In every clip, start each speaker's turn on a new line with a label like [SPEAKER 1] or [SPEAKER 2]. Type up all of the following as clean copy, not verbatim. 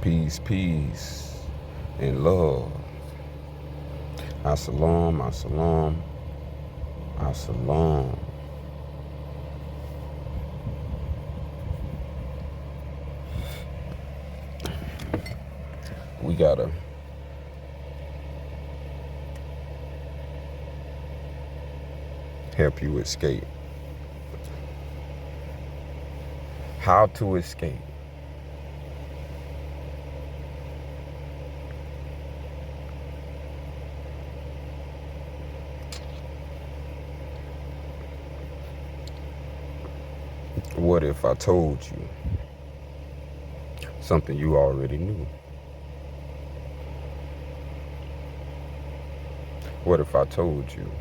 [SPEAKER 1] Peace, peace, and love. As-salam, as-salam, as-salam. We gotta help you escape. How to escape. What if I told you something you already knew? What if I told you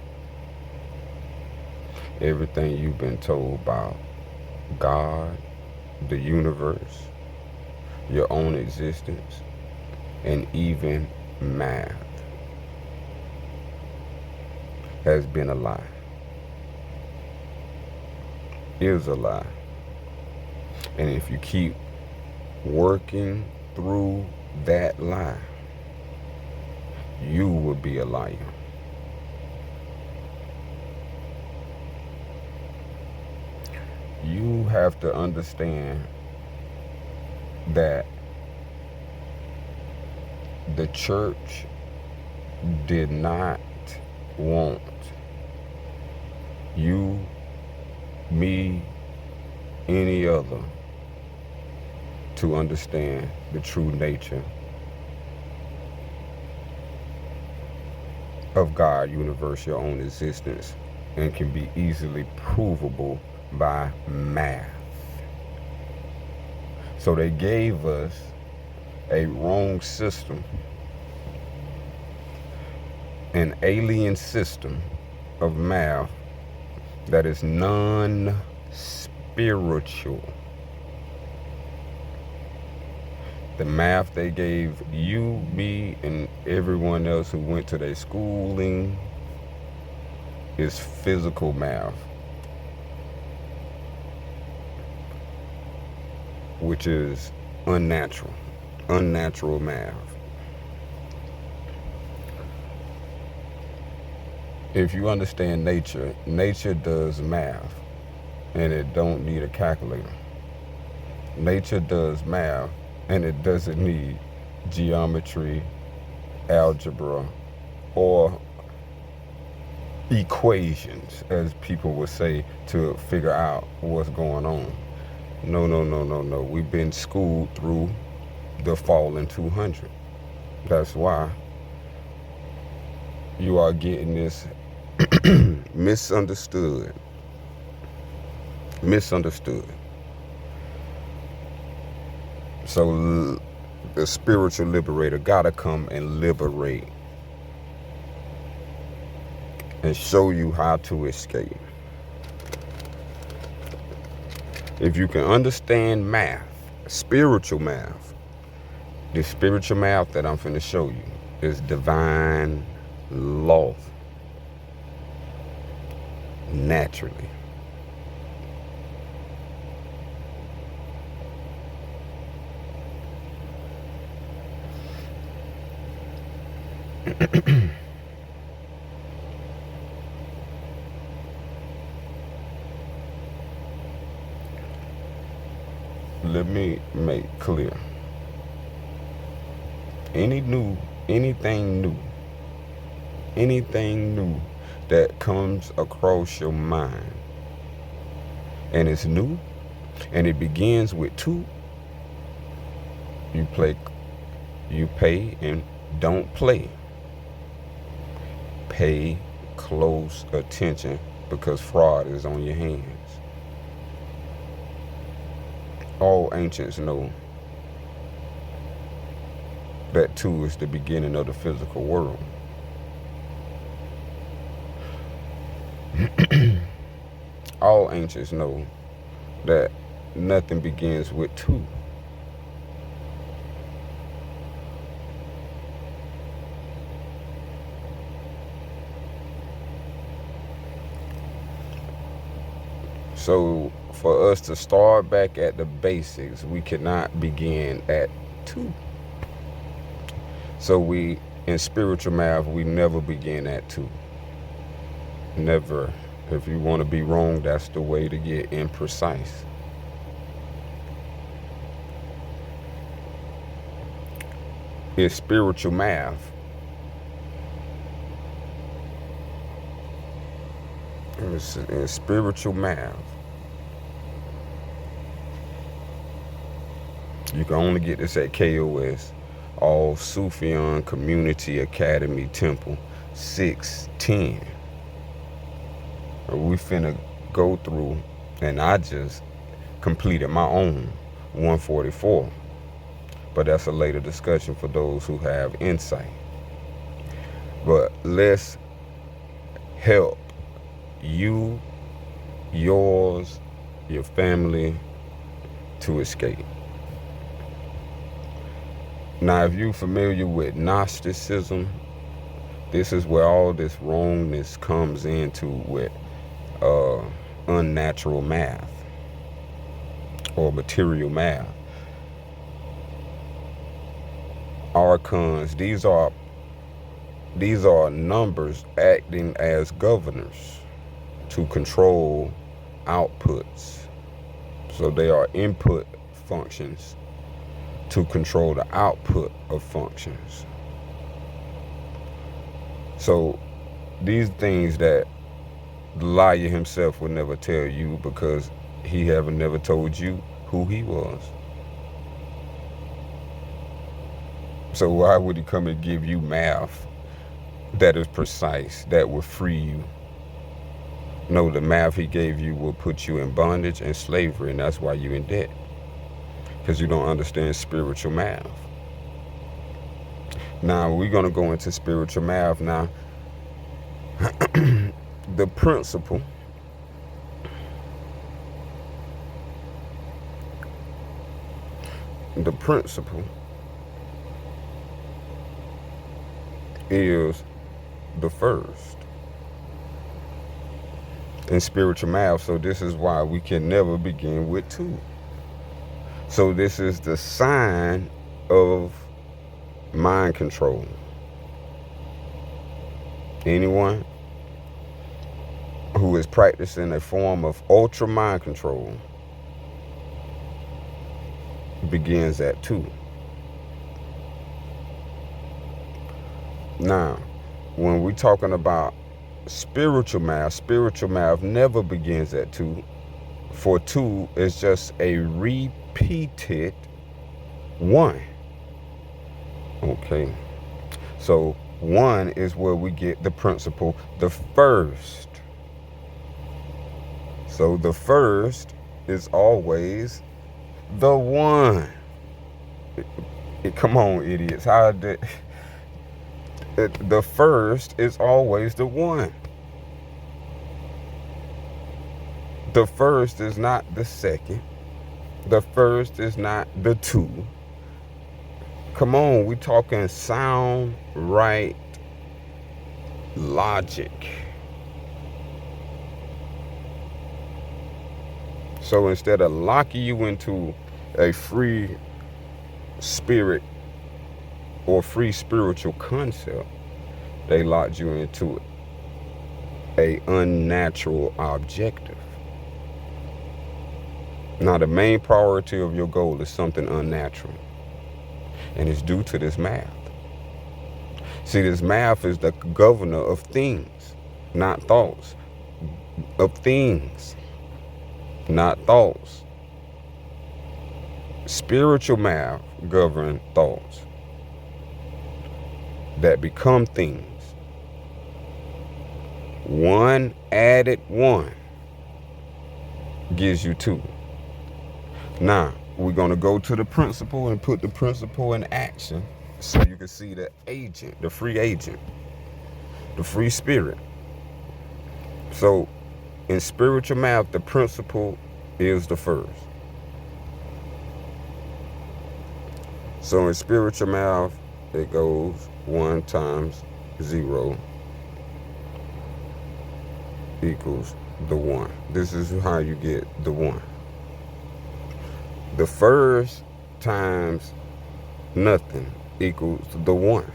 [SPEAKER 1] everything you've been told about God, the universe, your own existence, and even math has been a lie? Is a lie. And if you keep working through that lie, you will be a liar. You have to understand that the church did not want you, me, any other to understand the true nature of God, universe, your own existence, and can be easily provable by math. So they gave us a wrong system, an alien system of math that is non-spiritual. The math they gave you, me, and everyone else who went to their schooling is physical math, which is unnatural math. If you understand nature, nature does math, and it don't need a calculator. Nature does math, and it doesn't need geometry, algebra, or equations, as people would say, to figure out what's going on. No. We've been schooled through the fallen 200. That's why you are getting this misunderstood. So the spiritual liberator gotta come and liberate and show you how to escape. If you can understand math, spiritual math, the spiritual math that I'm finna show you is divine law, naturally. Let me make clear. Anything new that comes across your mind and it's new and it begins with 2, you pay and don't play. Pay close attention, because fraud is on your hands. All ancients know that 2 is the beginning of the physical world. All ancients know that nothing begins with 2. So for us to start back at the basics, we cannot begin at 2. So in spiritual math, we never begin at 2. Never. If you want to be wrong, that's the way to get imprecise. In spiritual math, in spiritual math, you can only get this at K.O.S. All Sufyan Community Academy Temple 610. We finna go through, and I just completed my own 144. But that's a later discussion for those who have insight. But let's help you, yours, your family to escape. Now, if you're familiar with Gnosticism, this is where all this wrongness comes into with unnatural math or material math. Archons, these are numbers acting as governors to control outputs. So they are input functions to control the output of functions. So these things that the liar himself would never tell you, because he haven't never told you who he was. So why would he come and give you math that is precise, that will free you? No, the math he gave you will put you in bondage and slavery, and that's why you're in debt, because you don't understand spiritual math. Now, we're going to go into spiritual math now. The principle is the first in spiritual math. So this is why we can never begin with 2. So this is the sign of mind control. Anyone who is practicing a form of ultra mind control begins at 2. Now, when we're talking about spiritual math never begins at 2. For 2 is just a repeated 1. Okay. So 1 is where we get the principle, the first. So the first is always the 1. Come on, idiots. How did the first is always the 1. The first is not the second. The first is not the 2. Come on, we talking sound, right, logic. So instead of locking you into a free spirit or free spiritual concept, they locked you into a unnatural objective. Now, the main priority of your goal is something unnatural, and it's due to this math. See, this math is the governor of things, not thoughts. Of things, not thoughts. Spiritual math governs thoughts that become things. 1 added 1 gives you 2. Now, we're going to go to the principle and put the principle in action so you can see the agent, the free agent, the free spirit. So, in spiritual math, the principle is the first. So, in spiritual math, it goes 1 times 0 equals the 1. This is how you get the 1. The first times nothing equals the 1.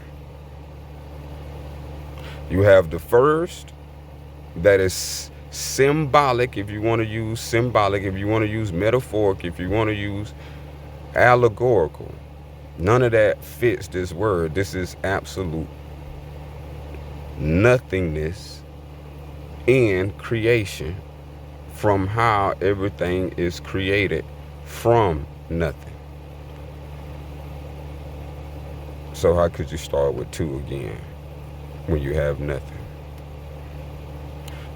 [SPEAKER 1] You have the first that is symbolic, if you want to use symbolic, if you want to use metaphoric, if you want to use allegorical. None of that fits this word. This is absolute nothingness in creation from how everything is created from nothing. So how could you start with 2 again when you have nothing?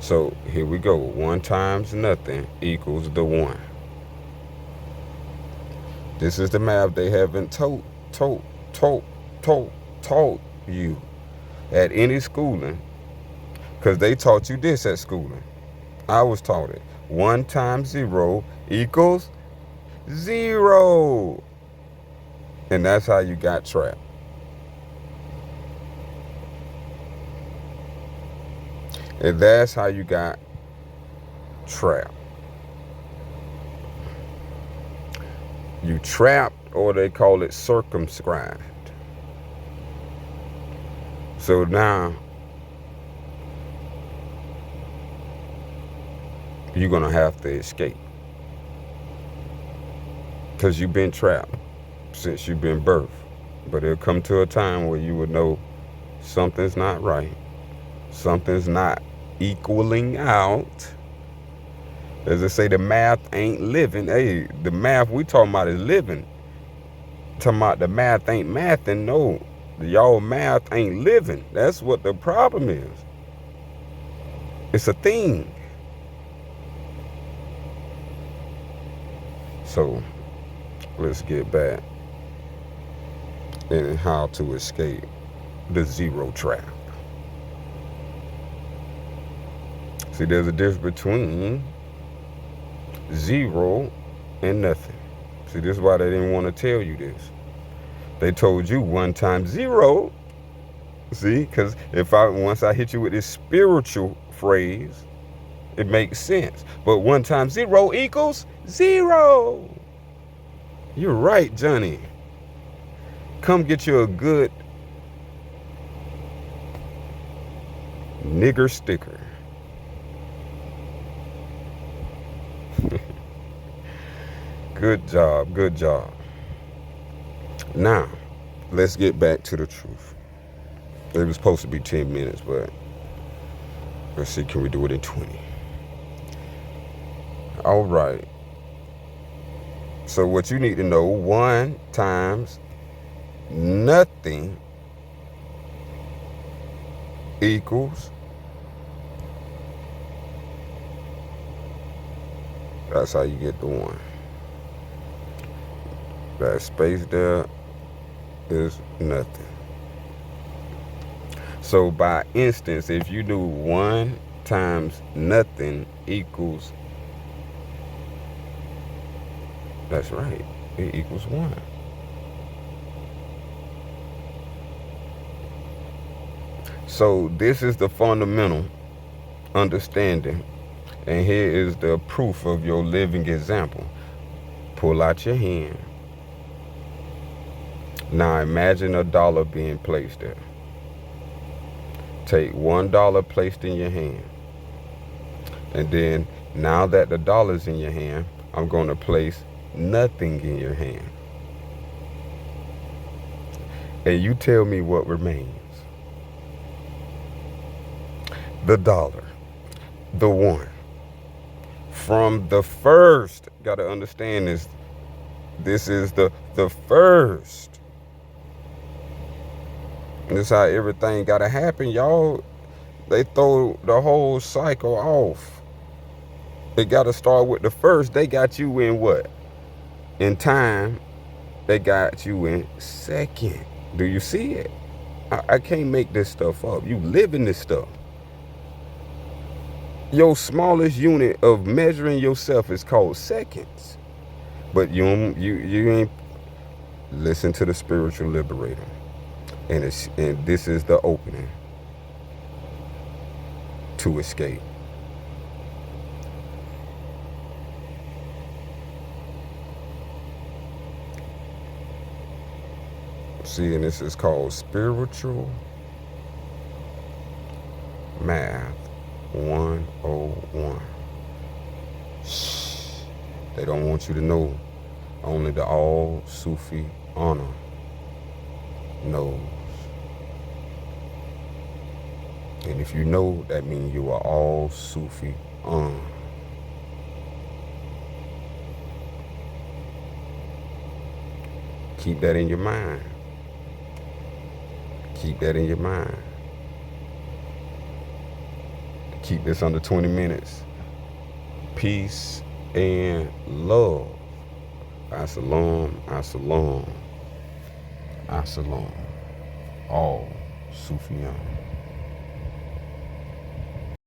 [SPEAKER 1] So here we go. 1 times nothing equals the 1. This is the math they haven't taught you at any schooling, because they taught you this at schooling. I was taught it. 1 times 0 equals 0. And that's how you got trapped. And that's how you got trapped. You trapped, or they call it circumscribed. So now you're going to have to escape, because you've been trapped since you've been birthed. But it'll come to a time where you would know something's not right. Something's not equaling out. As I say, the math ain't living. Hey, the math we talking about is living. Talking about the math ain't mathing. No, y'all math ain't living. That's what the problem is. It's a thing. So let's get back in how to escape the 0 trap. See, there's a difference between 0 and nothing. See, this is why they didn't want to tell you this. They told you 1 times 0. See, because once I hit you with this spiritual phrase, it makes sense. But 1 times 0 equals 0. You're right, Johnny. Come get you a good nigger sticker. Good job, good job. Now, let's get back to the truth. It was supposed to be 10 minutes, but let's see, can we do it in 20? All right. So what you need to know, 1 times nothing equals, that's how you get the 1. That space there is nothing. So by instance, if you do 1 times nothing equals, that's right, it equals 1. So this is the fundamental understanding, and here is the proof of your living example. Pull out your hand. Now imagine $1 being placed there. Take $1 placed in your hand. And then now that the dollar's in your hand, I'm going to place nothing in your hand. And you tell me what remains. The dollar, the 1. From the first, got to understand this is the first. This is how everything got to happen, y'all. They throw the whole cycle off. It got to start with the first. They got you in what? In time, they got you in second. Do you see it? I can't make this stuff up. You live in this stuff. Your smallest unit of measuring yourself is called seconds. But you ain't listen to the spiritual liberator. And this is the opening to escape. See, and this is called Spiritual Math 101. Shh. They don't want you to know. Only the all Sufi honor knows. And if you know, that means you are all Sufi on. Keep that in your mind. Keep that in your mind. Keep this under 20 minutes. Peace and love. As-salam, as-salam, as-salam. All Sufiyan.